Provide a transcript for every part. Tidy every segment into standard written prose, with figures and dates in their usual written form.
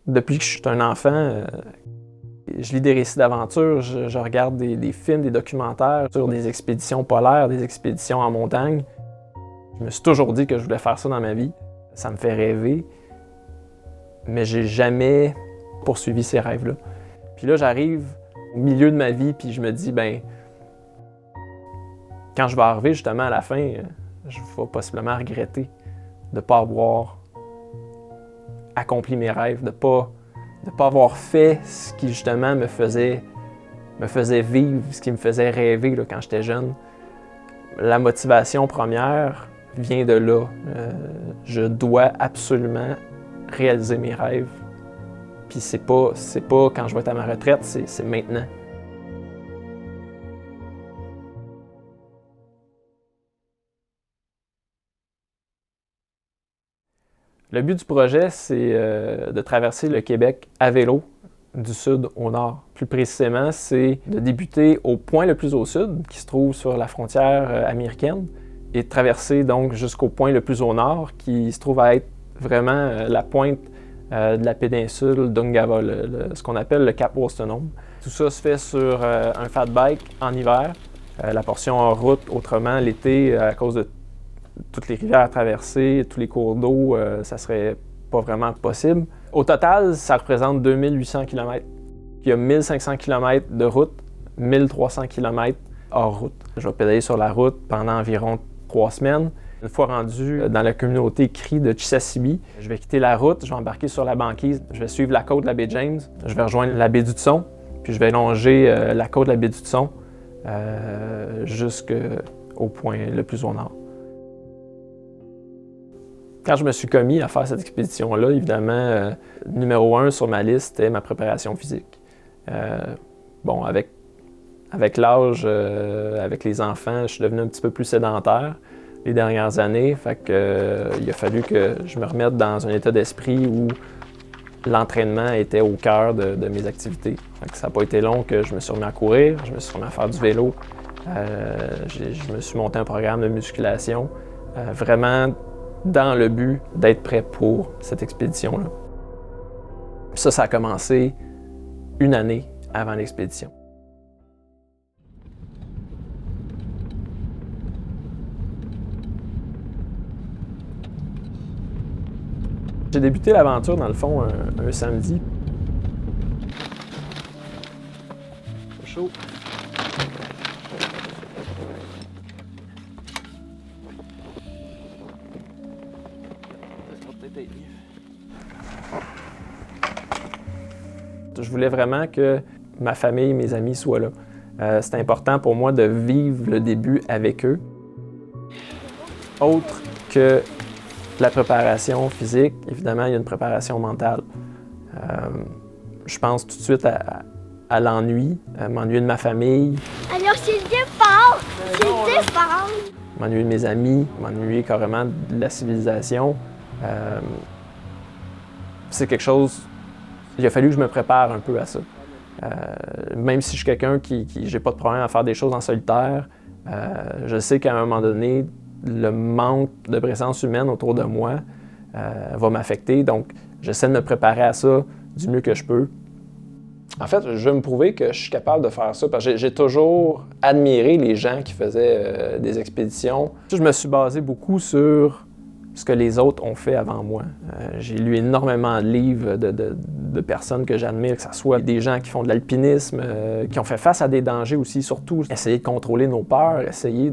Depuis que je suis un enfant, je lis des récits d'aventure, je regarde des films, des documentaires sur des expéditions polaires, des expéditions en montagne. Je me suis toujours dit que je voulais faire ça dans ma vie. Ça me fait rêver, mais j'ai jamais poursuivi ces rêves-là. Puis là, j'arrive au milieu de ma vie, puis je me dis, ben, quand je vais arriver justement à la fin, je vais possiblement regretter de ne pas avoir accompli mes rêves, de pas avoir fait ce qui justement me faisait vivre, ce qui me faisait rêver là, quand j'étais jeune. La motivation première vient de là. Je dois absolument réaliser mes rêves. Puis c'est pas quand je vais être à ma retraite, c'est maintenant. Le but du projet, c'est de traverser le Québec à vélo, du sud au nord. Plus précisément, c'est de débuter au point le plus au sud, qui se trouve sur la frontière américaine, et de traverser donc jusqu'au point le plus au nord, qui se trouve à être vraiment la pointe de la péninsule d'Ungava, ce qu'on appelle le Cap Wolstenholme. Tout ça se fait sur un fat bike en hiver. La portion en route, autrement, l'été, à cause de toutes les rivières à traverser, tous les cours d'eau, ça serait pas vraiment possible. Au total, ça représente 2800 km. Il y a 1500 km de route, 1300 km hors route. Je vais pédaler sur la route pendant environ 3 semaines. Une fois rendu dans la communauté Cri de Chisasibi, je vais quitter la route, je vais embarquer sur la banquise, je vais suivre la côte de la baie James, je vais rejoindre la baie du Tson, puis je vais longer la côte de la baie du Tson jusqu'au point le plus au nord. Quand je me suis commis à faire cette expédition-là, évidemment, numéro 1 sur ma liste, c'était ma préparation physique. Bon, avec l'âge, avec les enfants, je suis devenu un petit peu plus sédentaire les dernières années. Fait que, il a fallu que je me remette dans un état d'esprit où l'entraînement était au cœur de mes activités. Fait que ça n'a pas été long que je me suis remis à courir, je me suis remis à faire du vélo. Je me suis monté un programme de musculation, vraiment dans le but d'être prêt pour cette expédition-là. Ça a commencé une année avant l'expédition. J'ai débuté l'aventure, dans le fond, un samedi. C'est chaud. Je voulais vraiment que ma famille, mes amis soient là. C'est important pour moi de vivre le début avec eux. Autre que la préparation physique, évidemment, il y a une préparation mentale. Je pense tout de suite à l'ennui, m'ennuyer de ma famille. Alors c'est le départ! C'est le départ! M'ennuyer de mes amis, m'ennuyer carrément de la civilisation. C'est quelque chose... Il a fallu que je me prépare un peu à ça. Même si je suis quelqu'un qui j'ai pas de problème à faire des choses en solitaire, je sais qu'à un moment donné, le manque de présence humaine autour de moi va m'affecter. Donc, j'essaie de me préparer à ça du mieux que je peux. En fait, je veux me prouver que je suis capable de faire ça parce que j'ai toujours admiré les gens qui faisaient des expéditions. Je me suis basé beaucoup sur ce que les autres ont fait avant moi. J'ai lu énormément de livres de personnes que j'admire, que ce soit des gens qui font de l'alpinisme, qui ont fait face à des dangers aussi, surtout essayer de contrôler nos peurs, essayer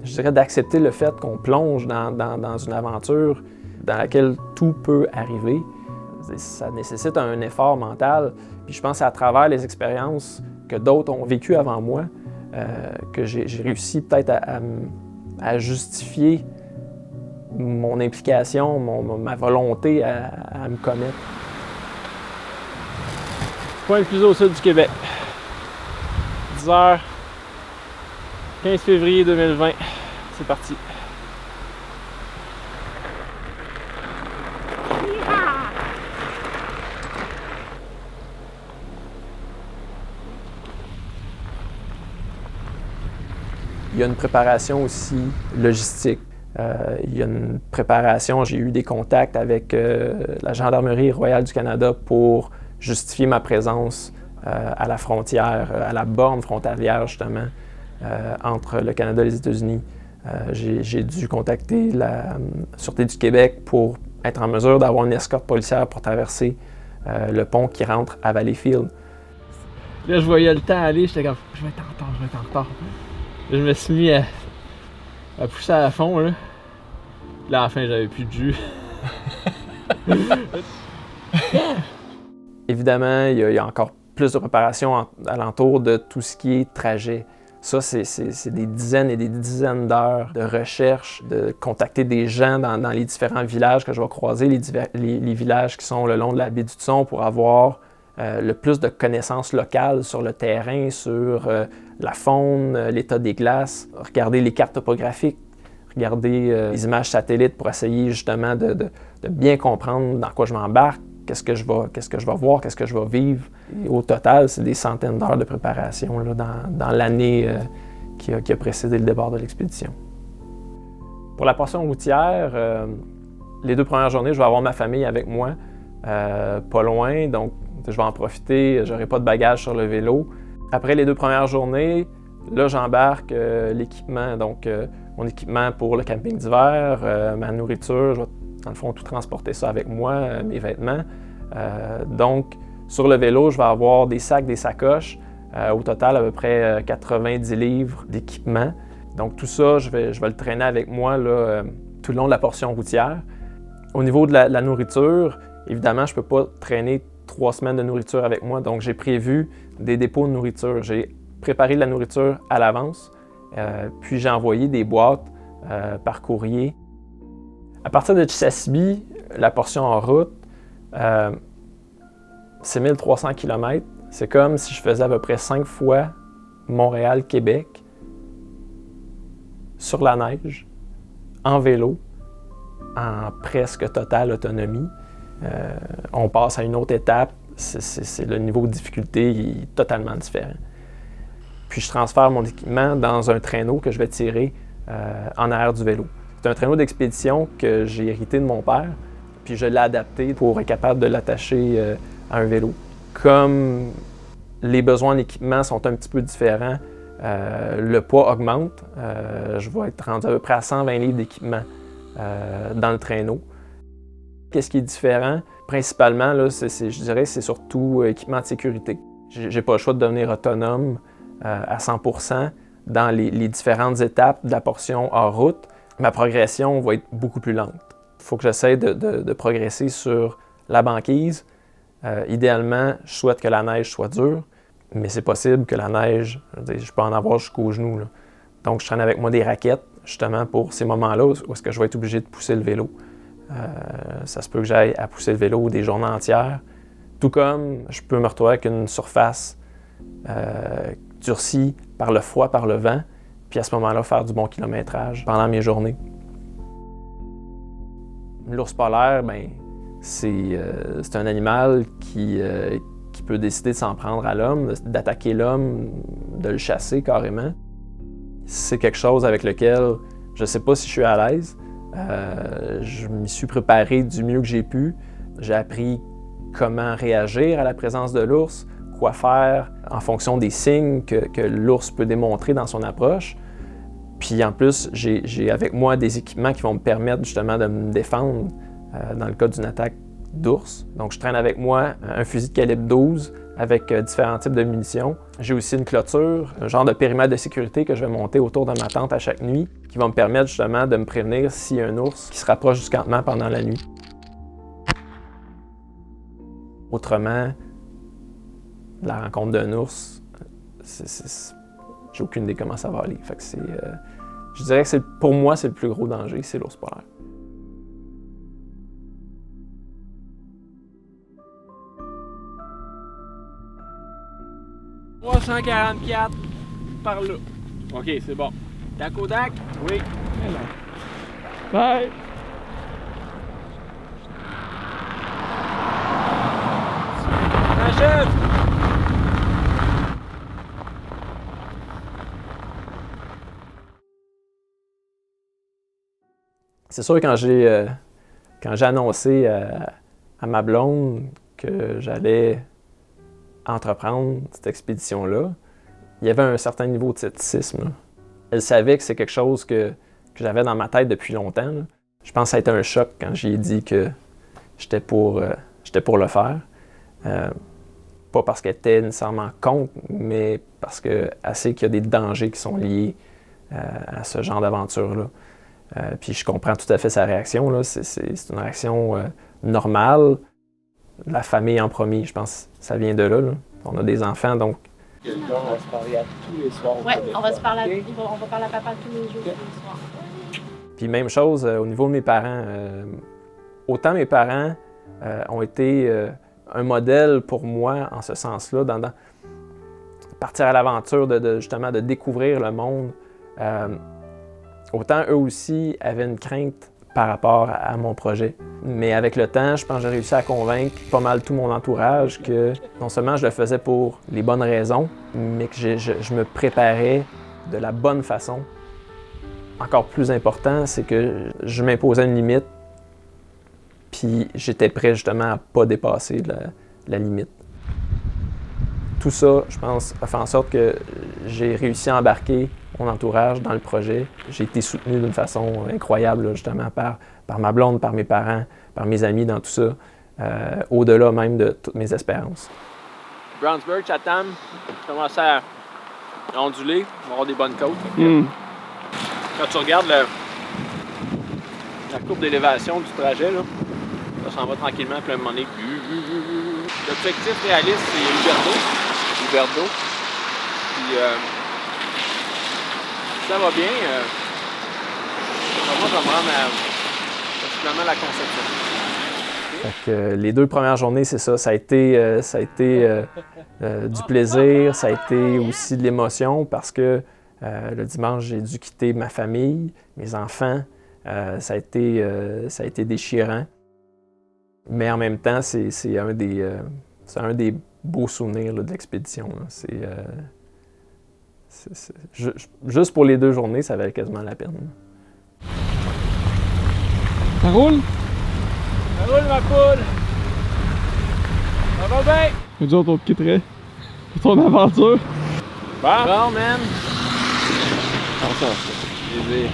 je dirais d'accepter le fait qu'on plonge dans une aventure dans laquelle tout peut arriver. Ça nécessite un effort mental. Puis je pense que c'est à travers les expériences que d'autres ont vécues avant moi que j'ai réussi peut-être à justifier mon implication, ma volonté à me commettre. Point le plus au sud du Québec. 10h, 15 février 2020. C'est parti. Il y a une préparation aussi logistique. Il y a une préparation, j'ai eu des contacts avec la Gendarmerie royale du Canada pour justifier ma présence à la frontière, à la borne frontalière justement, entre le Canada et les États-Unis. J'ai dû contacter la Sûreté du Québec pour être en mesure d'avoir une escorte policière pour traverser le pont qui rentre à Valleyfield. Là, je voyais le temps aller, j'étais comme « je vais être en retard. » Là, je me suis mis à pousser à fond, là. Là, à la fin, j'avais plus de jus. Évidemment, il y a encore plus de préparation alentour de tout ce qui est trajet. Ça, c'est des dizaines et des dizaines d'heures de recherche, de contacter des gens dans les différents villages que je vais croiser, les villages qui sont le long de la baie du Thon pour avoir le plus de connaissances locales sur le terrain, sur la faune, l'état des glaces, regarder les cartes topographiques, regarder les images satellites pour essayer justement de bien comprendre dans quoi je m'embarque, qu'est-ce que je vais voir, qu'est-ce que je vais vivre. Et au total, c'est des centaines d'heures de préparation là, dans l'année qui a précédé le départ de l'expédition. Pour la portion routière, les 2 premières journées, je vais avoir ma famille avec moi, pas loin, donc je vais en profiter, j'aurai pas de bagages sur le vélo. Après les 2 premières journées, là, j'embarque l'équipement, donc mon équipement pour le camping d'hiver, ma nourriture, je vais dans le fond tout transporter ça avec moi, mes vêtements. Donc, sur le vélo, je vais avoir des sacs, des sacoches, au total à peu près 90 livres d'équipement. Donc tout ça, je vais le traîner avec moi là, tout le long de la portion routière. Au niveau de la nourriture, évidemment, je ne peux pas traîner 3 semaines de nourriture avec moi, donc j'ai prévu des dépôts de nourriture. J'ai préparé de la nourriture à l'avance, puis j'ai envoyé des boîtes par courrier. À partir de Chisasibi, la portion en route, c'est 1300 km. C'est comme si je faisais à peu près 5 fois Montréal-Québec sur la neige, en vélo, en presque totale autonomie. On passe à une autre étape, c'est le niveau de difficulté qui est totalement différent. Puis je transfère mon équipement dans un traîneau que je vais tirer en arrière du vélo. C'est un traîneau d'expédition que j'ai hérité de mon père, puis je l'ai adapté pour être capable de l'attacher à un vélo. Comme les besoins en équipement sont un petit peu différents, le poids augmente. Je vais être rendu à peu près à 120 livres d'équipement dans le traîneau. Qu'est-ce qui est différent? Principalement, là, je dirais c'est surtout équipement de sécurité. J'ai pas le choix de devenir autonome à 100% dans les différentes étapes de la portion hors route. Ma progression va être beaucoup plus lente. Il faut que j'essaie de progresser sur la banquise. Idéalement, je souhaite que la neige soit dure, mais c'est possible que la neige, je peux en avoir jusqu'aux genoux. Là. Donc, je traîne avec moi des raquettes, justement pour ces moments-là où est-ce que je vais être obligé de pousser le vélo. Ça se peut que j'aille à pousser le vélo des journées entières. Tout comme je peux me retrouver avec une surface durcie par le froid, par le vent, puis à ce moment-là, faire du bon kilométrage pendant mes journées. L'ours polaire, ben, c'est un animal qui peut décider de s'en prendre à l'homme, d'attaquer l'homme, de le chasser carrément. C'est quelque chose avec lequel je ne sais pas si je suis à l'aise. Je m'y suis préparé du mieux que j'ai pu. J'ai appris comment réagir à la présence de l'ours, quoi faire en fonction des signes que l'ours peut démontrer dans son approche. Puis en plus, j'ai avec moi des équipements qui vont me permettre justement de me défendre dans le cas d'une attaque d'ours. Donc je traîne avec moi un fusil de calibre 12 avec différents types de munitions. J'ai aussi une clôture, un genre de périmètre de sécurité que je vais monter autour de ma tente à chaque nuit, qui va me permettre justement de me prévenir s'il y a un ours qui se rapproche du campement pendant la nuit. Autrement, la rencontre d'un ours, j'ai aucune idée comment ça va aller. Fait que je dirais que pour moi, c'est le plus gros danger, c'est l'ours polaire. « 344 par là. » OK, c'est bon. Dac au dac? Oui. Bye! Achève! C'est sûr, quand j'ai annoncé à ma blonde que j'allais entreprendre cette expédition-là, il y avait un certain niveau de scepticisme, là. Elle savait que c'est quelque chose que j'avais dans ma tête depuis longtemps, là. Je pense que ça a été un choc quand j'ai dit que j'étais pour le faire. Pas parce qu'elle était nécessairement contre, mais parce qu'elle sait qu'il y a des dangers qui sont liés à ce genre d'aventure-là. Puis je comprends tout à fait sa réaction, là. C'est une réaction normale. La famille en premier, je pense que ça vient de là, là. On a des enfants, donc... On va se parler à tous les soirs. Ouais, on va parler à papa tous les jours, tous les soirs. Puis même chose au niveau de mes parents. Autant mes parents ont été un modèle pour moi en ce sens-là, dans partir à l'aventure, justement de découvrir le monde. Autant eux aussi avaient une crainte par rapport à mon projet. Mais avec le temps, je pense que j'ai réussi à convaincre pas mal tout mon entourage que non seulement je le faisais pour les bonnes raisons, mais que je me préparais de la bonne façon. Encore plus important, c'est que je m'imposais une limite, puis j'étais prêt justement à ne pas dépasser la limite. Tout ça, je pense, a fait en sorte que j'ai réussi à embarquer mon entourage dans le projet. J'ai été soutenu d'une façon incroyable, là, justement, par ma blonde, par mes parents, par mes amis dans tout ça, au-delà même de toutes mes espérances. Brownsburg, Chatham, commence à onduler, on va avoir des bonnes côtes. Quand tu regardes la courbe d'élévation du trajet, là, ça s'en va tranquillement, puis à un moment donné, l'objectif réaliste, c'est Huberdeau. Puis, si ça va bien, moi, je vais me rendre finalement la conception. Fait que, les 2 premières journées, c'est ça. Ça a été du plaisir, ça a été aussi de l'émotion parce que le dimanche, j'ai dû quitter ma famille, mes enfants. Ça a été déchirant. Mais en même temps, c'est un des beaux souvenirs là, de l'expédition. Juste pour les 2 journées, ça valait quasiment la peine. Ça roule? Ça roule, ma poule! Ça va bien? Nous autres, on te quitterait pour ton aventure. Bon, man!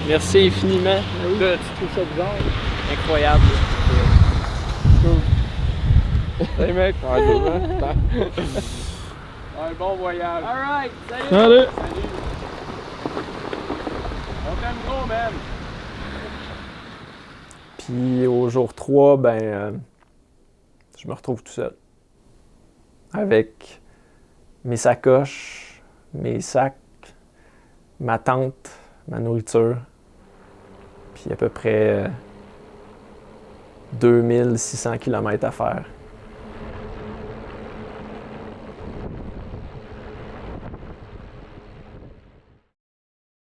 Merci infiniment. Oui. Là, tu trouves ça bizarre? Incroyable. Hey mec, Un bon voyage. Alright, salut! salut! On t'aime gros, man! Puis au jour 3, je me retrouve tout seul. Avec mes sacoches, mes sacs, ma tente, ma nourriture, puis à peu près 2600 km à faire.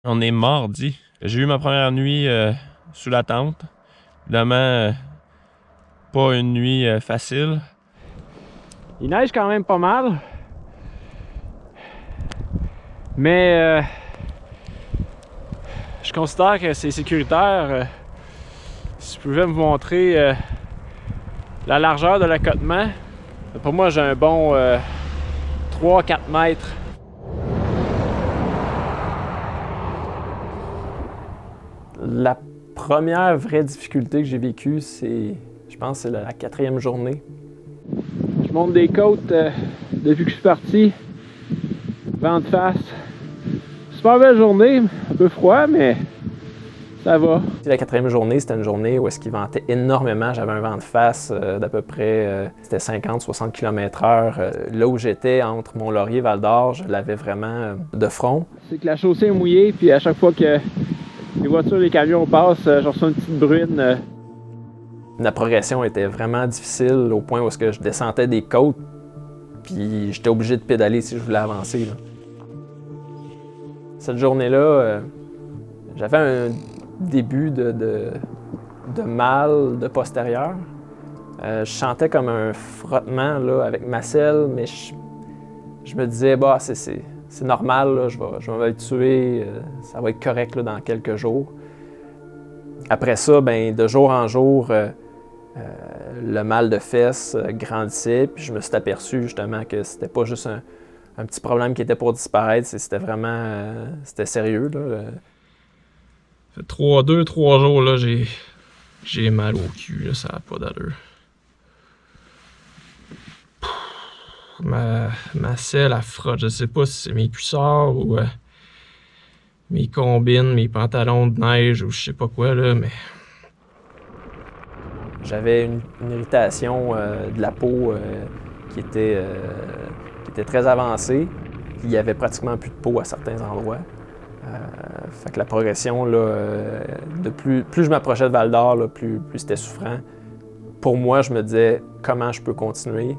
On est mardi. J'ai eu ma première nuit sous la tente. Évidemment, pas une nuit facile. Il neige quand même pas mal. Mais je considère que c'est sécuritaire. Si je pouvais vous montrer la largeur de l'accotement, pour moi j'ai un bon 3-4 mètres. La première vraie difficulté que j'ai vécue, je pense, c'est la 4e journée. Je monte des côtes depuis que je suis parti. Vent de face. Super belle journée, un peu froid, mais ça va. La 4e journée, c'était une journée où est-ce qu'il ventait énormément. J'avais un vent de face d'à peu près, c'était 50-60 km/h. Là où j'étais, entre Mont-Laurier et Val-d'Or, je l'avais vraiment de front. C'est que la chaussée est mouillée, puis à chaque fois que les voitures, les camions passent, je reçois une petite brune. La progression était vraiment difficile au point où est-ce que je descendais des côtes, puis j'étais obligé de pédaler si je voulais avancer, là. Cette journée-là, j'avais un début de mal de postérieur. Je sentais comme un frottement là, avec ma selle, mais je me disais, bah, c'est normal, là, je vais m'habituer, ça va être correct là, dans quelques jours. Après ça, ben, de jour en jour, le mal de fesses grandissait, puis je me suis aperçu justement que c'était pas juste un petit problème qui était pour disparaître, c'était vraiment c'était sérieux. Là. Ça fait 3 jours, là, j'ai mal au cul, là, ça n'a pas d'allure. Ma selle, elle frotte. Je sais pas si c'est mes cuissards ou mes combines, mes pantalons de neige ou je sais pas quoi, là, mais... J'avais une irritation de la peau qui était très avancée. Il y avait pratiquement plus de peau à certains endroits. Fait que la progression, là, plus je m'approchais de Val-d'Or, là, plus c'était souffrant. Pour moi, je me disais comment je peux continuer.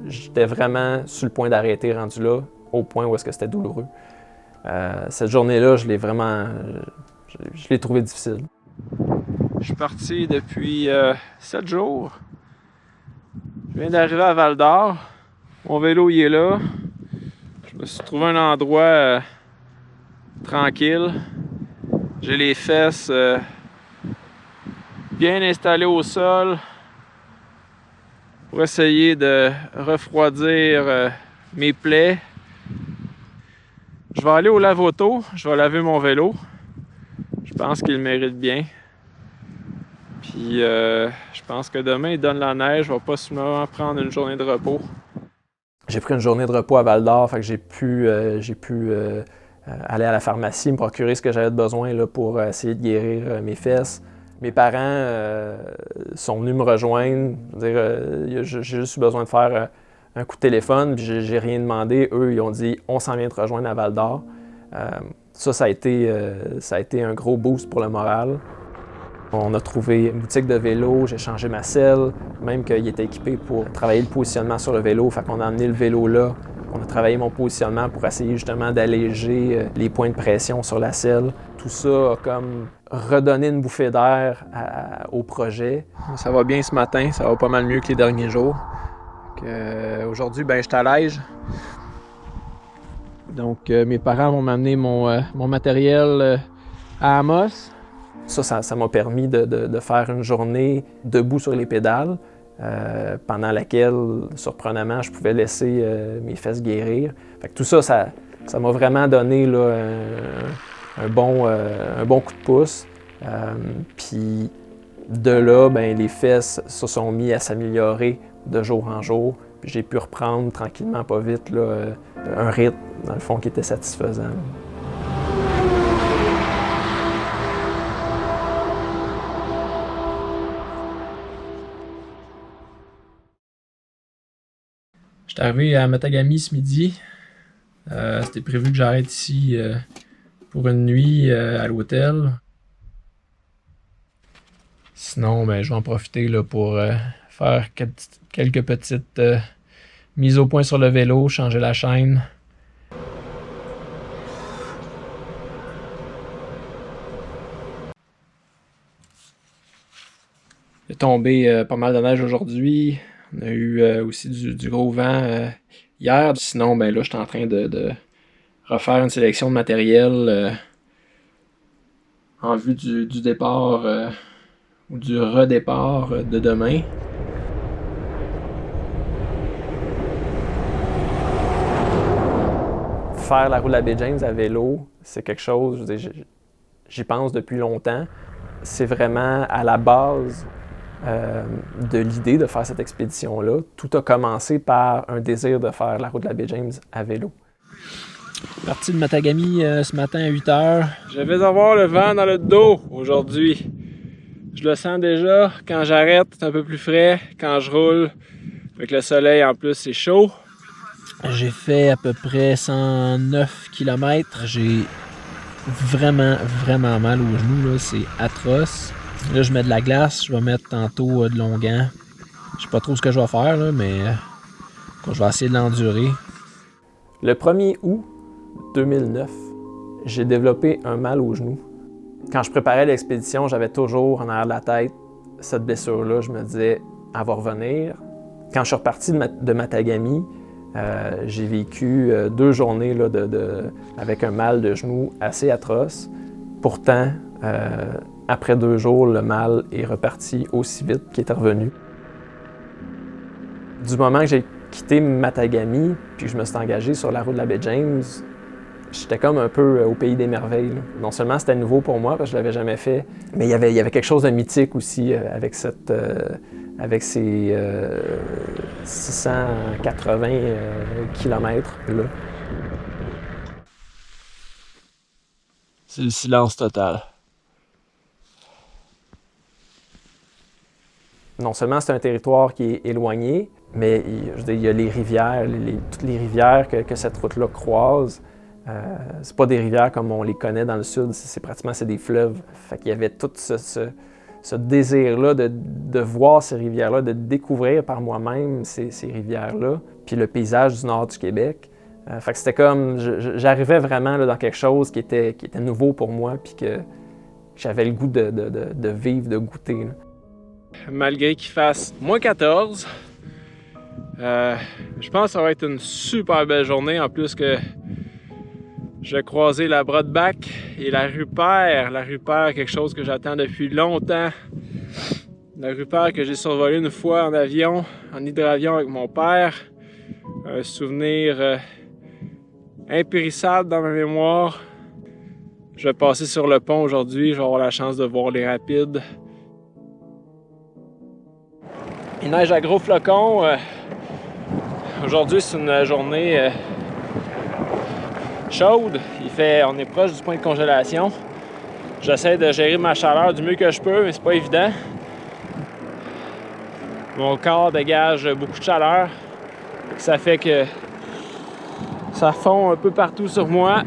J'étais vraiment sur le point d'arrêter rendu là, au point où est-ce que c'était douloureux. Cette journée-là, je l'ai trouvé difficile. Je suis parti depuis 7 jours. Je viens d'arriver à Val-d'Or. Mon vélo, il est là. Je me suis trouvé un endroit tranquille. J'ai les fesses bien installées au sol pour essayer de refroidir mes plaies. Je vais aller au lave-auto. Je vais laver mon vélo. Je pense qu'il mérite bien. Puis je pense que demain, il donne la neige. Je vais possiblement prendre une journée de repos. J'ai pris une journée de repos à Val-d'Or, fait que j'ai pu aller à la pharmacie, me procurer ce que j'avais besoin là, pour essayer de guérir mes fesses. Mes parents sont venus me rejoindre. J'ai juste eu besoin de faire un coup de téléphone, puis j'ai rien demandé. Eux, ils ont dit « on s'en vient te rejoindre à Val-d'Or ». Ça a été un gros boost pour le moral. On a trouvé une boutique de vélo, j'ai changé ma selle, même qu'il était équipé pour travailler le positionnement sur le vélo. Fait qu'on a amené le vélo là, on a travaillé mon positionnement pour essayer justement d'alléger les points de pression sur la selle. Tout ça a comme redonné une bouffée d'air au projet. Ça va bien ce matin, ça va pas mal mieux que les derniers jours. Aujourd'hui, ben, je t'allège. Donc, mes parents vont m'amener mon matériel à Amos. Ça m'a permis de faire une journée debout sur les pédales, pendant laquelle, surprenamment, je pouvais laisser mes fesses guérir. Fait que tout ça, ça m'a vraiment donné là, un bon coup de pouce. Puis de là, ben, les fesses se sont mis à s'améliorer de jour en jour. Puis j'ai pu reprendre tranquillement, pas vite, là, un rythme, dans le fond, qui était satisfaisant. Je suis arrivé à Matagami ce midi. C'était prévu que j'arrête ici pour une nuit à l'hôtel. Sinon, ben, je vais en profiter là, pour faire quelques petites mises au point sur le vélo, changer la chaîne. Il est tombé pas mal de neige aujourd'hui. On a eu aussi du gros vent hier. Sinon, ben là, je suis en train de refaire une sélection de matériel en vue du départ ou du redépart de demain. Faire la route de la baie James à vélo, c'est quelque chose, je veux dire, j'y pense depuis longtemps. C'est vraiment à la base de l'idée de faire cette expédition-là. Tout a commencé par un désir de faire la route de la baie James à vélo. Parti de Matagami ce matin à 8 h. Je vais avoir le vent dans le dos aujourd'hui. Je le sens déjà. Quand j'arrête, c'est un peu plus frais. Quand je roule, avec le soleil en plus, c'est chaud. J'ai fait à peu près 109 km. J'ai vraiment mal aux genoux. Là. C'est atroce. Là, je mets de la glace. Je vais mettre tantôt de l'onguent. Je sais pas trop ce que je vais faire, là, mais je vais essayer de l'endurer. Le 1er août 2009, j'ai développé un mal au genou. Quand je préparais l'expédition, j'avais toujours en arrière de la tête cette blessure-là. Je me disais, elle va revenir. Quand je suis reparti de Matagami, j'ai vécu 2 journées là, avec un mal de genou assez atroce. Pourtant, Après 2 jours, le mal est reparti aussi vite qu'il était revenu. Du moment que j'ai quitté Matagami, puis que je me suis engagé sur la route de la baie James, j'étais comme un peu au pays des merveilles, là. Non seulement c'était nouveau pour moi, parce que je l'avais jamais fait, mais il y avait quelque chose de mythique aussi avec ces 680 kilomètres-là. C'est le silence total. Non seulement c'est un territoire qui est éloigné, mais il y a les rivières, toutes les rivières que cette route-là croise. C'est pas des rivières comme on les connaît dans le sud, c'est des fleuves. Fait qu'il y avait tout ce désir-là de voir ces rivières-là, de découvrir par moi-même ces rivières-là, puis le paysage du nord du Québec. Fait que c'était comme, j'arrivais vraiment là, dans quelque chose qui était nouveau pour moi, puis que j'avais le goût de vivre, de goûter, là. Malgré qu'il fasse moins 14, je pense que ça va être une super belle journée. En plus que je vais croiser la Broadback et la Rupert. La Rupert, quelque chose que j'attends depuis longtemps. La Rupert que j'ai survolée une fois en avion, en hydravion avec mon père. Un souvenir impérissable dans ma mémoire. Je vais passer sur le pont aujourd'hui, je vais avoir la chance de voir les rapides. Il neige à gros flocons. Aujourd'hui, c'est une journée chaude. On est proche du point de congélation. J'essaie de gérer ma chaleur du mieux que je peux, mais c'est pas évident. Mon corps dégage beaucoup de chaleur. Ça fait que ça fond un peu partout sur moi.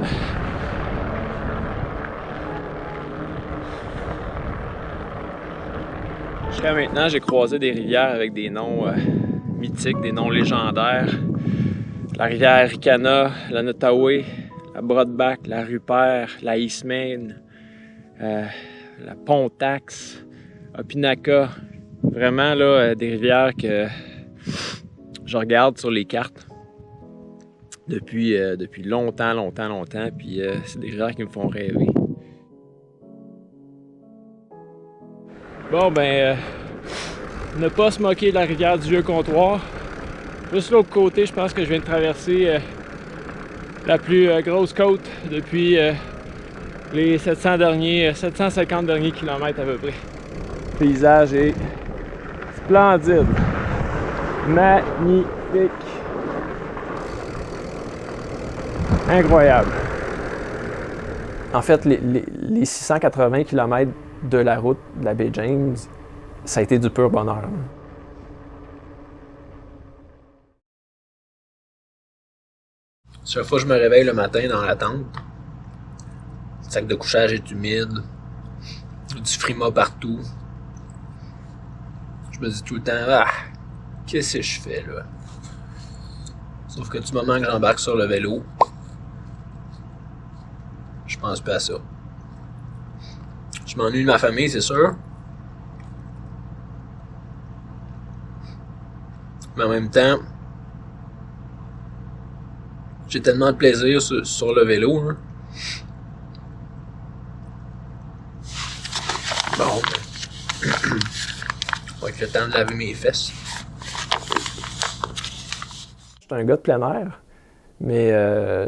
Jusqu'à maintenant, j'ai croisé des rivières avec des noms mythiques, des noms légendaires. La rivière Ricana, la Nottaway, la Broadback, la Rupert, la Eastmain, la Pontax, Opinaka. Vraiment là, des rivières que je regarde sur les cartes depuis longtemps. Puis c'est des rivières qui me font rêver. Bon, ben, ne pas se moquer de la rivière du Vieux-Comptoir. Juste l'autre côté, je pense que je viens de traverser la plus grosse côte depuis les 750 derniers kilomètres à peu près. Le paysage est splendide, magnifique, incroyable. En fait, les 680 km de la route de la baie James, ça a été du pur bonheur. Chaque fois que je me réveille le matin dans la tente, le sac de couchage est humide, du frima partout. Je me dis tout le temps, qu'est-ce que je fais là? Sauf que du moment que j'embarque sur le vélo, je pense plus à ça. Je m'ennuie de ma famille, c'est sûr. Mais en même temps, j'ai tellement de plaisir sur le vélo. Hein. Bon, va être le temps de laver mes fesses. Je suis un gars de plein air, mais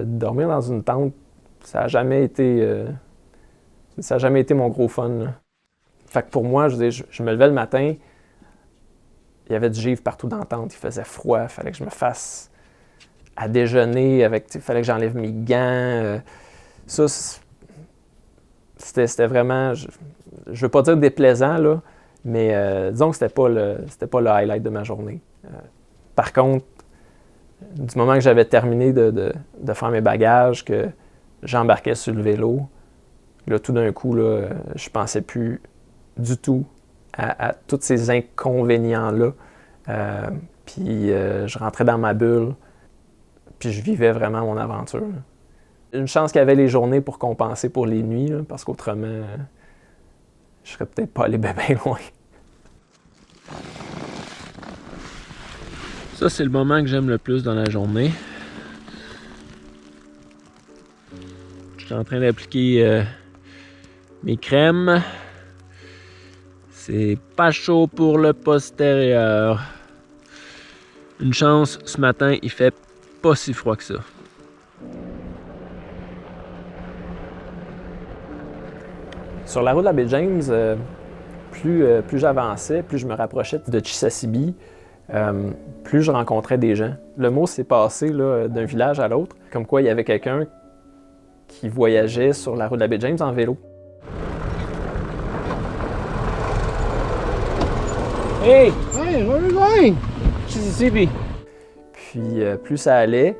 dormir dans une tente, ça n'a jamais été mon gros fun, là. Fait que pour moi, je me levais le matin, il y avait du givre partout dans la tente, il faisait froid, il fallait que je me fasse à déjeuner, il fallait que j'enlève mes gants. Ça, c'était vraiment, je veux pas dire déplaisant, là, mais disons que c'était pas le highlight de ma journée. Par contre, du moment que j'avais terminé de faire mes bagages, que j'embarquais sur le vélo, là, tout d'un coup, là, je pensais plus du tout à tous ces inconvénients-là. Puis je rentrais dans ma bulle, puis je vivais vraiment mon aventure. Une chance qu'il y avait les journées pour compenser pour les nuits, là, parce qu'autrement, je serais peut-être pas allé bien loin. Ça, c'est le moment que j'aime le plus dans la journée. Je suis en train d'appliquer mes crèmes. C'est pas chaud pour le postérieur. Une chance, ce matin, il fait pas si froid que ça. Sur la route de la baie James, plus j'avançais, plus je me rapprochais de Chisasibi, plus je rencontrais des gens. Le mot s'est passé là, d'un village à l'autre, comme quoi il y avait quelqu'un qui voyageait sur la route de la baie James en vélo. Hey! Hey, where are you going? Chisasibi. Puis plus ça allait,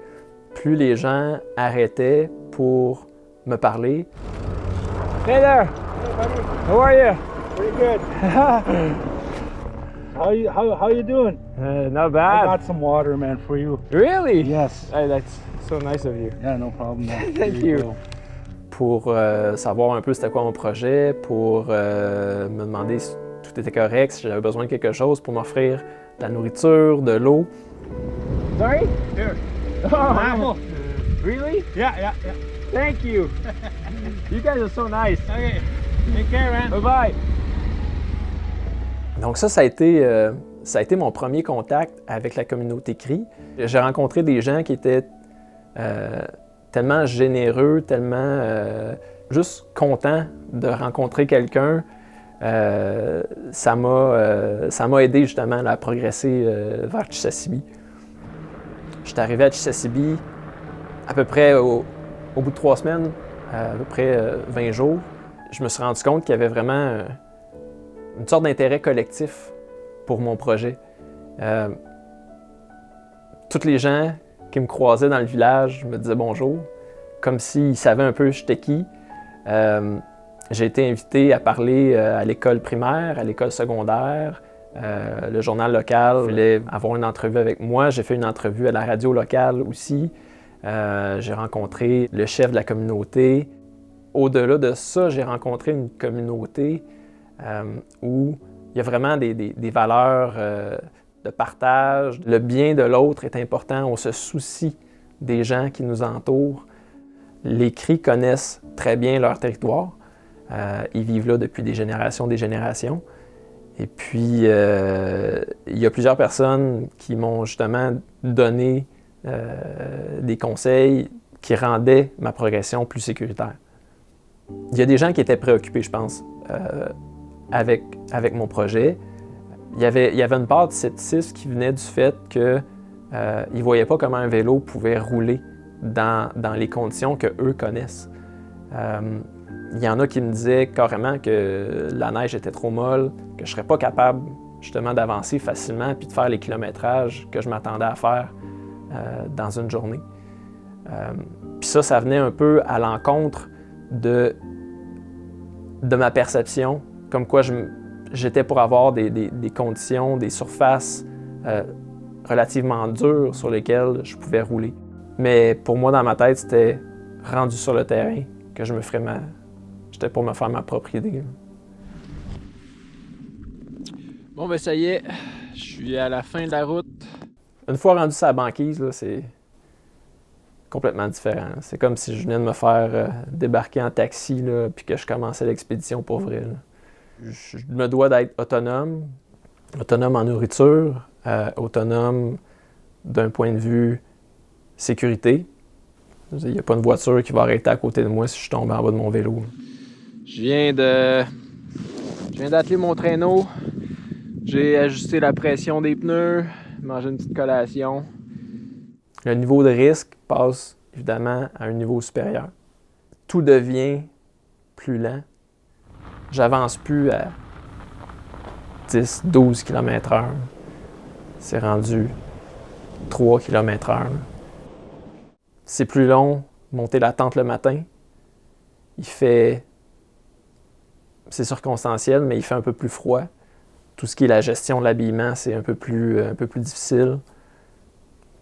plus les gens arrêtaient pour me parler. Hey there! How are you? Pretty good. How you doing? Not I bad. got some water, man, for you. Really? Yes. Hey, that's so nice of you. Yeah, no problem. Man. Thank Here you. go. Pour savoir un peu c'était quoi mon projet, pour me demander si tout était correct, si j'avais besoin de quelque chose, pour m'offrir de la nourriture, de l'eau. Sorry? Here. Oh, Apple. really? Yeah. Thank you. You guys are so nice. Okay. Take care, man. Bye-bye. Donc ça a été mon premier contact avec la communauté CRI. J'ai rencontré des gens qui étaient tellement généreux, tellement juste contents de rencontrer quelqu'un. Ça m'a aidé justement à progresser vers Chisasibi. Je suis arrivé à Chisasibi à peu près au bout de 3 semaines, à peu près 20 jours. Je me suis rendu compte qu'il y avait vraiment une sorte d'intérêt collectif pour mon projet. Tous les gens qui me croisaient dans le village me disaient bonjour, comme s'ils savaient un peu j'étais qui. J'ai été invité à parler à l'école primaire, à l'école secondaire. Le journal local voulait avoir une entrevue avec moi. J'ai fait une entrevue à la radio locale aussi. J'ai rencontré le chef de la communauté. Au-delà de ça, j'ai rencontré une communauté où il y a vraiment des valeurs de partage. Le bien de l'autre est important. On se soucie des gens qui nous entourent. Les Cris connaissent très bien leur territoire. Ils vivent là depuis des générations. Et puis, il y a plusieurs personnes qui m'ont justement donné des conseils qui rendaient ma progression plus sécuritaire. Il y a des gens qui étaient préoccupés, je pense, avec mon projet. Il y avait une part de scepticisme qui venait du fait qu'ils ne voyaient pas comment un vélo pouvait rouler dans les conditions qu'eux connaissent. Il y en a qui me disaient carrément que la neige était trop molle, que je ne serais pas capable justement d'avancer facilement puis de faire les kilométrages que je m'attendais à faire dans une journée. Puis ça venait un peu à l'encontre de ma perception, comme quoi j'étais pour avoir des conditions, des surfaces relativement dures sur lesquelles je pouvais rouler. Mais pour moi, dans ma tête, c'était rendu sur le terrain que j'étais pour me faire ma propre idée. Bon, ben ça y est, je suis à la fin de la route. Une fois rendu sur la banquise, là, c'est complètement différent. C'est comme si je venais de me faire débarquer en taxi, là, puis que je commençais l'expédition pour vrai. Là. Je me dois d'être autonome en nourriture, autonome d'un point de vue sécurité. Il n'y a pas une voiture qui va arrêter à côté de moi si je tombe en bas de mon vélo. Je viens d'atteler mon traîneau. J'ai ajusté la pression des pneus, mangé une petite collation. Le niveau de risque passe évidemment à un niveau supérieur. Tout devient plus lent. J'avance plus à 10, 12 km/h. C'est rendu 3 km/h. C'est plus long, monter la tente le matin. C'est circonstanciel, mais il fait un peu plus froid. Tout ce qui est la gestion de l'habillement, c'est un peu plus difficile.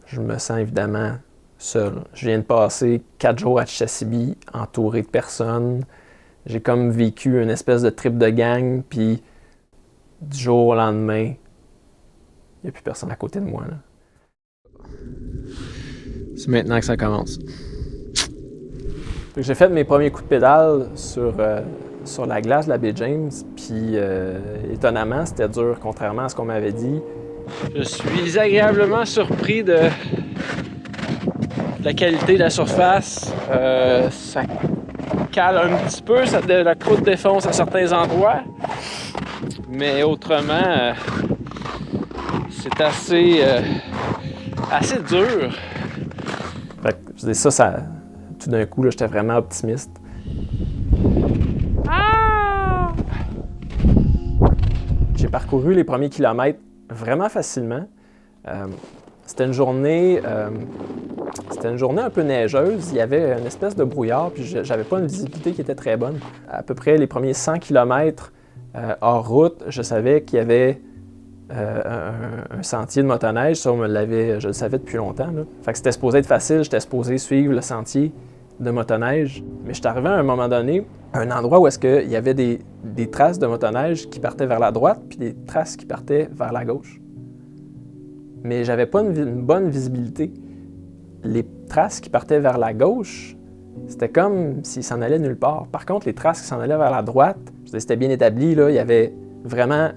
Je me sens évidemment seul. Je viens de passer 4 jours à Chisasibi, entouré de personnes. J'ai comme vécu une espèce de trip de gang, puis du jour au lendemain, il n'y a plus personne à côté de moi. Là. C'est maintenant que ça commence. J'ai fait mes premiers coups de pédale sur sur la glace de la baie James, puis étonnamment, c'était dur, contrairement à ce qu'on m'avait dit. Je suis agréablement surpris de la qualité de la surface. Ça cale un petit peu, la croûte défonce à certains endroits, mais autrement, c'est assez dur. Fait que, je dis ça, tout d'un coup, là, j'étais vraiment optimiste. J'ai parcouru les premiers kilomètres vraiment facilement. C'était une journée un peu neigeuse. Il y avait une espèce de brouillard, puis j'avais pas une visibilité qui était très bonne. À peu près les premiers 100 km hors route, je savais qu'il y avait un sentier de motoneige. Ça, je le savais depuis longtemps, là. Fait que c'était supposé être facile, j'étais supposé suivre le sentier de motoneige. Mais je suis arrivé à un moment donné à un endroit où est-ce qu'il y avait des traces de motoneige qui partaient vers la droite, puis des traces qui partaient vers la gauche. Mais j'avais pas une bonne visibilité. Les traces qui partaient vers la gauche, c'était comme s'ils s'en allaient nulle part. Par contre, les traces qui s'en allaient vers la droite, c'était bien établi, là, il y avait vraiment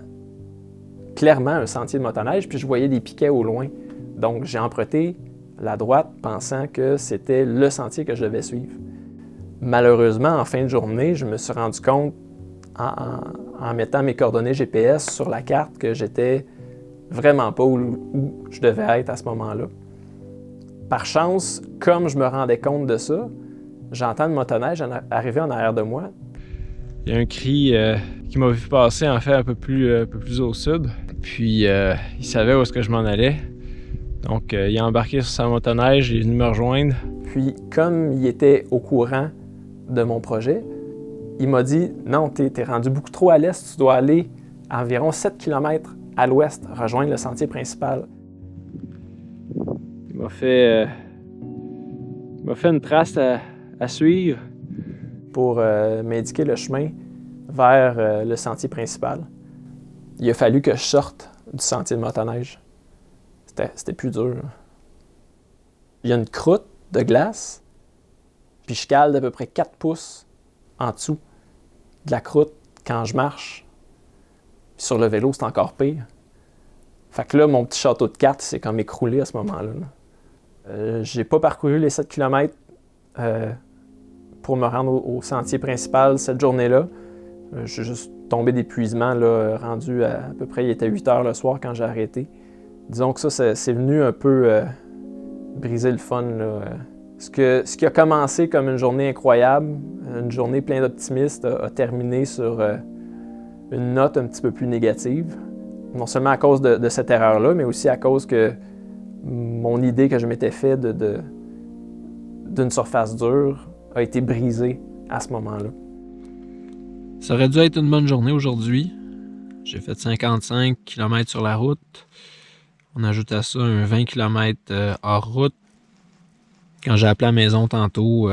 clairement un sentier de motoneige, puis je voyais des piquets au loin. Donc, j'ai emprunté la droite pensant que c'était le sentier que je devais suivre. Malheureusement, en fin de journée, je me suis rendu compte, en mettant mes coordonnées GPS sur la carte, que j'étais vraiment pas où je devais être à ce moment-là. Par chance, comme je me rendais compte de ça, j'entends une motoneige arriver en arrière de moi. Il y a un cri qui m'a vu passer en fait un peu plus au sud. Puis il savait où est-ce que je m'en allais. Donc il a embarqué sur sa motoneige, il est venu me rejoindre. Puis comme il était au courant de mon projet, il m'a dit « Non, t'es rendu beaucoup trop à l'est, tu dois aller à environ 7 km à l'ouest, rejoindre le sentier principal. » Il m'a fait une trace à suivre. Pour m'indiquer le chemin vers le sentier principal. Il a fallu que je sorte du sentier de motoneige. C'était plus dur. Il y a une croûte de glace, puis je cale d'à peu près 4 pouces en dessous de la croûte quand je marche. Puis sur le vélo, c'est encore pire. Fait que là, mon petit château de cartes s'est comme écroulé à ce moment-là. J'ai pas parcouru les 7 km pour me rendre au sentier principal cette journée-là. Je suis juste tombé d'épuisement, là, rendu à peu près, il était 8 heures le soir quand j'ai arrêté. Disons que ça, c'est venu un peu briser le fun, là. Ce qui a commencé comme une journée incroyable, une journée pleine d'optimisme, a terminé sur une note un petit peu plus négative. Non seulement à cause de cette erreur-là, mais aussi à cause que mon idée que je m'étais faite d'une surface dure a été brisée à ce moment-là. Ça aurait dû être une bonne journée aujourd'hui. J'ai fait 55 km sur la route. On ajoute à ça un 20 km hors route. Quand j'ai appelé à la maison tantôt,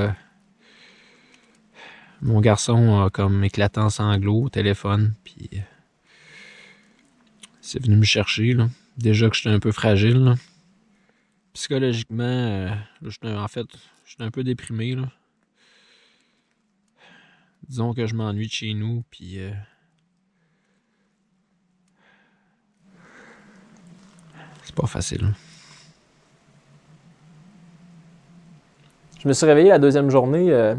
mon garçon a comme éclaté en sanglots au téléphone. Puis c'est venu me chercher, là. Déjà que j'étais un peu fragile, là. Psychologiquement, j'étais un peu déprimé, là. Disons que je m'ennuie de chez nous, puis c'est pas facile. Je me suis réveillé la deuxième journée.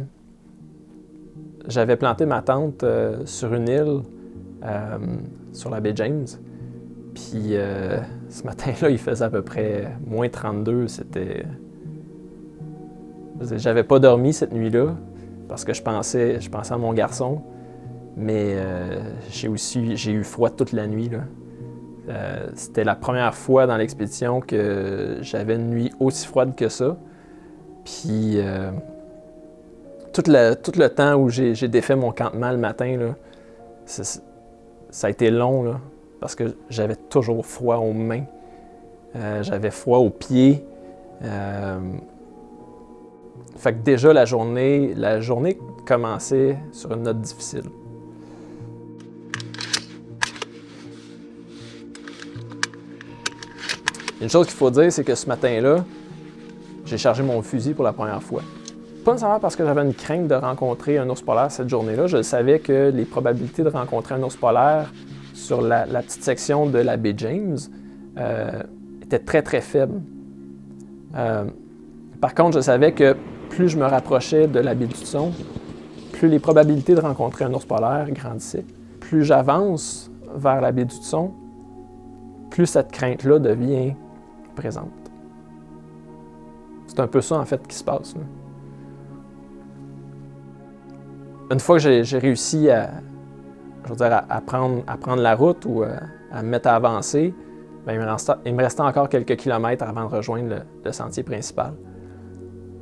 J'avais planté ma tente sur une île sur la baie James. Puis ce matin-là, il faisait à peu près moins 32. J'avais pas dormi cette nuit-là parce que je pensais à mon garçon. Mais j'ai eu froid toute la nuit, là. C'était la première fois dans l'expédition que j'avais une nuit aussi froide que ça. Puis tout le temps où j'ai défait mon campement le matin, là, ça a été long, là, parce que j'avais toujours froid aux mains. J'avais froid aux pieds. Fait que déjà la journée commençait sur une note difficile. Une chose qu'il faut dire, c'est que ce matin-là, j'ai chargé mon fusil pour la première fois. Pas nécessairement parce que j'avais une crainte de rencontrer un ours polaire cette journée-là. Je savais que les probabilités de rencontrer un ours polaire sur la petite section de la baie James étaient très, très faibles. Par contre, je savais que plus je me rapprochais de la baie d'Hudson, plus les probabilités de rencontrer un ours polaire grandissaient. Plus j'avance vers la baie d'Hudson, plus cette crainte-là devient présente. C'est un peu ça, en fait, qui se passe, là. Une fois que j'ai réussi à prendre la route ou à me mettre à avancer, bien, il me restait encore quelques kilomètres avant de rejoindre le sentier principal.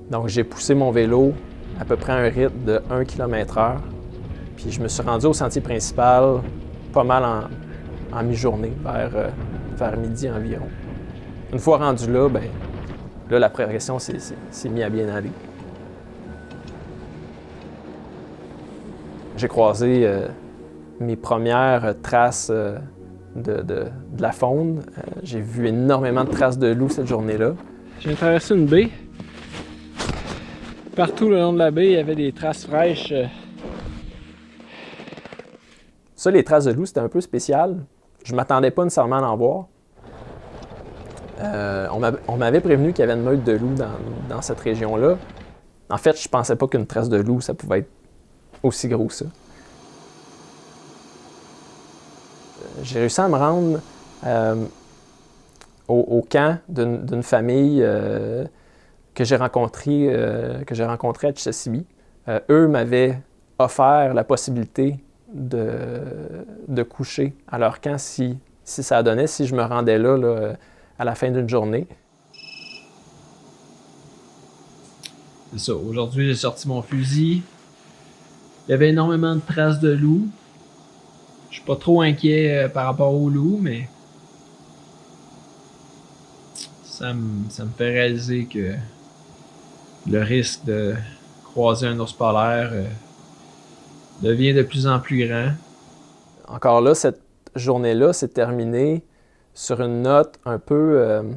Donc, j'ai poussé mon vélo à peu près à un rythme de 1 km/h. Puis je me suis rendu au sentier principal pas mal en mi-journée, vers midi environ. Une fois rendu là, bien, là, la progression s'est mise à bien aller. J'ai croisé mes premières traces de la faune. J'ai vu énormément de traces de loups cette journée-là. J'ai traversé une baie. Partout le long de la baie, il y avait des traces fraîches. Ça, les traces de loups, c'était un peu spécial. Je ne m'attendais pas nécessairement à en voir. On m'avait prévenu qu'il y avait une meute de loups dans cette région-là. En fait, je pensais pas qu'une trace de loup, ça pouvait être aussi gros que ça. J'ai réussi à me rendre au camp d'une famille que j'ai rencontrée à Chisasibi. Eux m'avaient offert la possibilité de coucher à leur camp si ça donnait, si je me rendais là, à la fin d'une journée. C'est ça. Aujourd'hui, j'ai sorti mon fusil. Il y avait énormément de traces de loups. Je suis pas trop inquiet par rapport aux loups, mais ça me fait réaliser que le risque de croiser un ours polaire devient de plus en plus grand. Encore là, cette journée-là s'est terminée sur une note un peu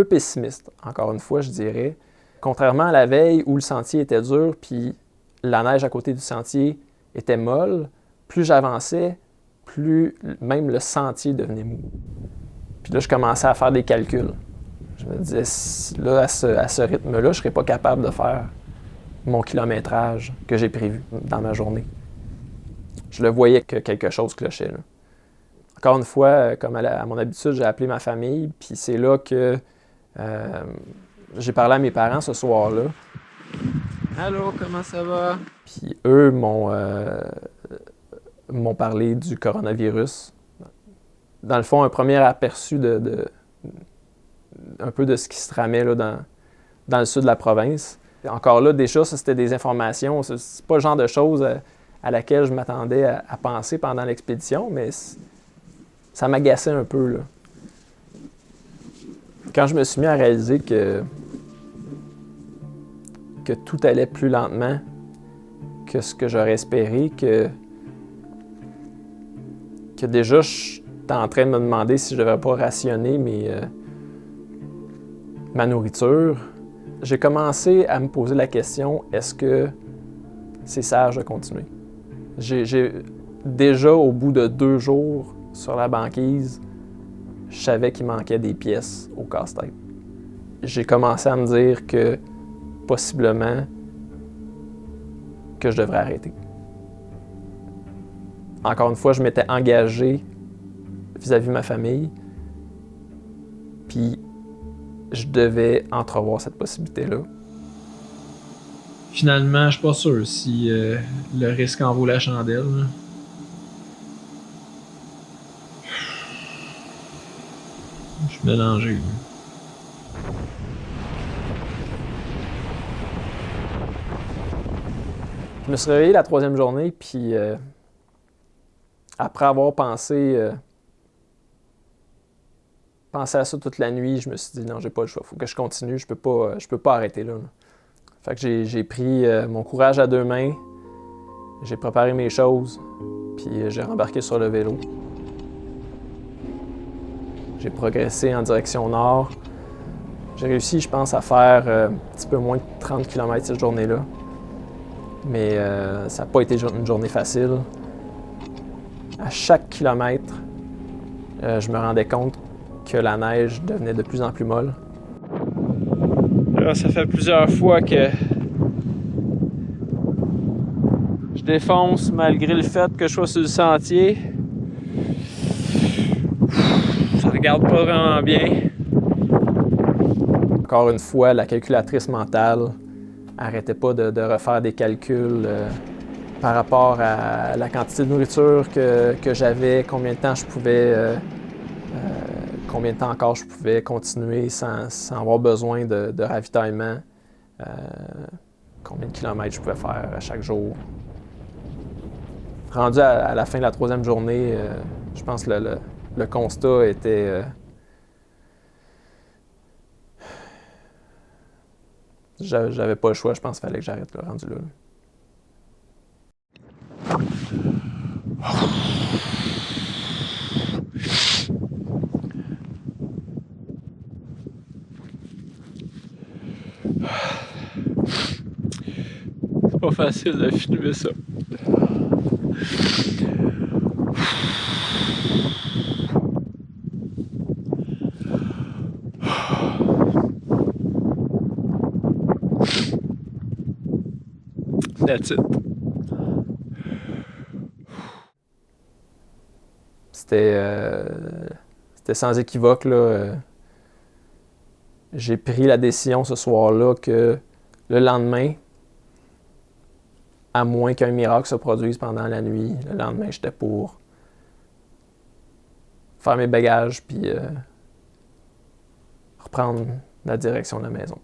pessimiste, encore une fois, je dirais. Contrairement à la veille où le sentier était dur, puis la neige à côté du sentier était molle, plus j'avançais, plus même le sentier devenait mou. Puis là, je commençais à faire des calculs. Je me disais, là, à ce rythme-là, je ne serais pas capable de faire mon kilométrage que j'ai prévu dans ma journée. Je le voyais que quelque chose clochait, là. Encore une fois, comme à mon habitude, j'ai appelé ma famille, puis c'est là que j'ai parlé à mes parents ce soir-là. Allô, comment ça va? Puis eux m'ont parlé du coronavirus. Dans le fond, un premier aperçu un peu de ce qui se tramait là, dans le sud de la province. Encore là, déjà, ça, c'était des informations. C'est pas le genre de choses à laquelle je m'attendais à penser pendant l'expédition, mais ça m'agaçait un peu, là. Quand je me suis mis à réaliser que tout allait plus lentement que ce que j'aurais espéré, que déjà, je j'étais en train de me demander si je ne devrais pas rationner ma nourriture. J'ai commencé à me poser la question, est-ce que c'est sage de continuer? J'ai déjà, au bout de 2 jours sur la banquise, je savais qu'il manquait des pièces au casse-tête. J'ai commencé à me dire que, possiblement, que je devrais arrêter. Encore une fois, je m'étais engagé vis-à-vis de ma famille, puis je devais entrevoir cette possibilité-là. Finalement, je suis pas sûr si le risque en vaut la chandelle, là. Je suis mélangé, là. Je me suis réveillé la 3e journée, puis après avoir pensé à ça toute la nuit, je me suis dit non, j'ai pas le choix, faut que je continue, je peux pas arrêter là. Fait que j'ai pris mon courage à 2 mains, j'ai préparé mes choses, puis j'ai rembarqué sur le vélo. J'ai progressé en direction nord, J'ai réussi, je pense, à faire un petit peu moins de 30 km cette journée-là. Mais ça n'a pas été une journée facile. À chaque kilomètre, je me rendais compte que la neige devenait de plus en plus molle. Là, ça fait plusieurs fois que je défonce malgré le fait que je sois sur le sentier. Ça regarde pas vraiment bien. Encore une fois, la calculatrice mentale n'arrêtait pas de refaire des calculs par rapport à la quantité de nourriture que j'avais, combien de temps je pouvais, combien de temps encore je pouvais continuer sans avoir besoin de ravitaillement, combien de kilomètres je pouvais faire à chaque jour. Rendu à la fin de la 3e journée, je pense que le constat était... J'avais pas le choix, je pense qu'il fallait que j'arrête le rendu là. C'est pas facile de filmer ça. That's it. C'était sans équivoque, là. J'ai pris la décision ce soir-là que le lendemain, à moins qu'un miracle se produise pendant la nuit, le lendemain, j'étais pour faire mes bagages puis reprendre la direction de la maison.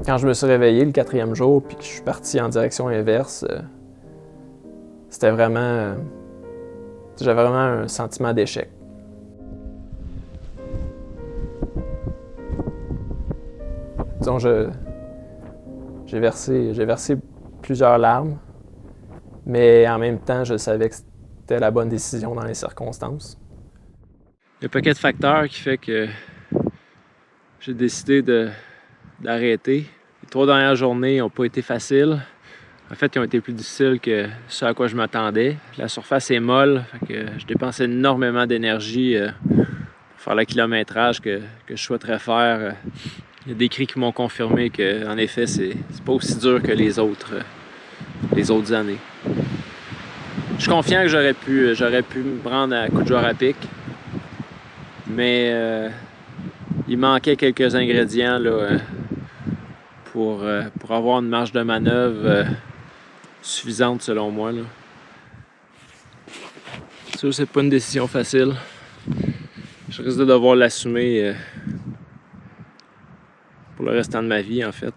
Quand je me suis réveillé le 4e jour puis que je suis parti en direction inverse, c'était vraiment... j'avais vraiment un sentiment d'échec. Disons, j'ai versé plusieurs larmes, mais en même temps, je savais que c'était la bonne décision dans les circonstances. Il y a un paquet de facteurs qui fait que j'ai décidé d'arrêter. Les 3 dernières journées n'ont pas été faciles. En fait, ils ont été plus difficiles que ce à quoi je m'attendais. Puis la surface est molle, fait que je dépensais énormément d'énergie pour faire le kilométrage que je souhaiterais faire. Il y a des cris qui m'ont confirmé qu'en effet, c'est pas aussi dur que les autres années. Je suis confiant que j'aurais pu me prendre à coup de joueur à pic, mais il manquait quelques ingrédients là, pour avoir une marge de manœuvre suffisante selon moi. Là. C'est sûr, c'est pas une décision facile. Je risque de devoir l'assumer pour le restant de ma vie, en fait.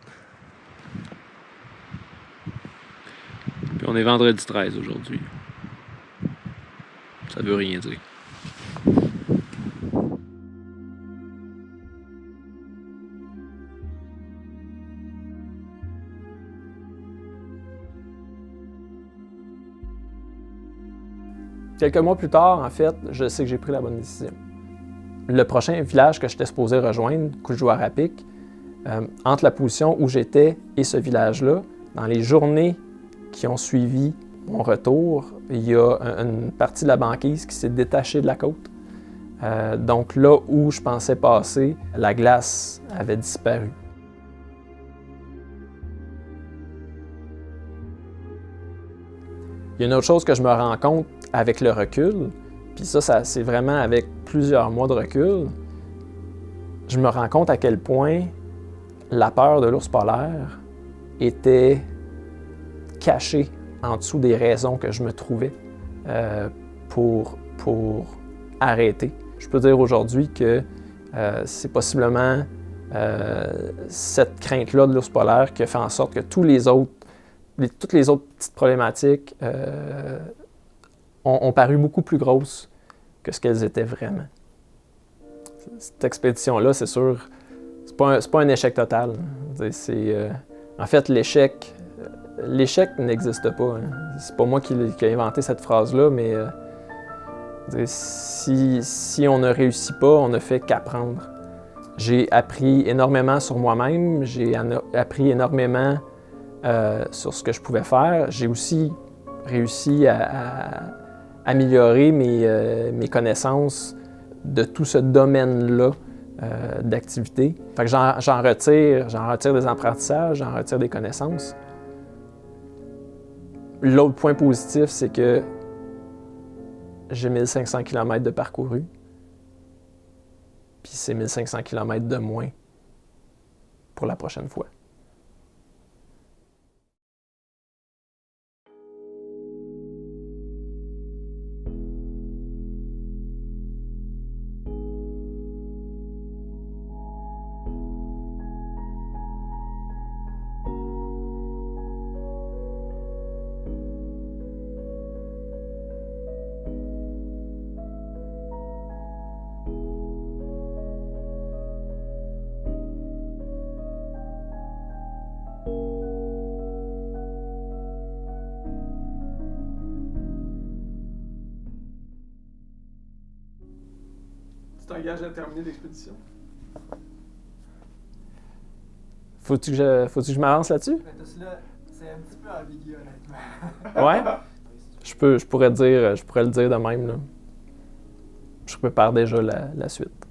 Puis on est vendredi 13 aujourd'hui. Ça veut rien dire. Quelques mois plus tard, en fait, je sais que j'ai pris la bonne décision. Le prochain village que j'étais supposé rejoindre, Coujouarapic, entre la position où j'étais et ce village-là, dans les journées qui ont suivi mon retour, il y a une partie de la banquise qui s'est détachée de la côte. Donc là où je pensais passer, la glace avait disparu. Il y a une autre chose que je me rends compte avec le recul, puis ça c'est vraiment avec plusieurs mois de recul, je me rends compte à quel point la peur de l'ours polaire était cachée en dessous des raisons que je me trouvais pour arrêter. Je peux dire aujourd'hui que c'est possiblement cette crainte-là de l'ours polaire qui a fait en sorte que toutes les autres petites problématiques ont paru beaucoup plus grosses que ce qu'elles étaient vraiment. Cette expédition-là, c'est sûr, c'est pas un échec total. En fait, l'échec l'échec n'existe pas. Hein. C'est pas moi qui ai inventé cette phrase-là, mais si on ne réussit pas, on ne fait qu'apprendre. J'ai appris énormément sur moi-même, j'ai appris énormément sur ce que je pouvais faire. J'ai aussi réussi à améliorer mes connaissances de tout ce domaine-là d'activité. Fait que j'en retire des apprentissages, j'en retire des connaissances. L'autre point positif, c'est que j'ai 1500 km de parcouru. Puis c'est 1500 km de moins pour la prochaine fois. Tu t'engages à terminer l'expédition? Faut-tu que je m'avance là-dessus? C'est un petit peu ambigu, honnêtement. Ouais? Je pourrais le dire de même, là. Je prépare déjà la suite.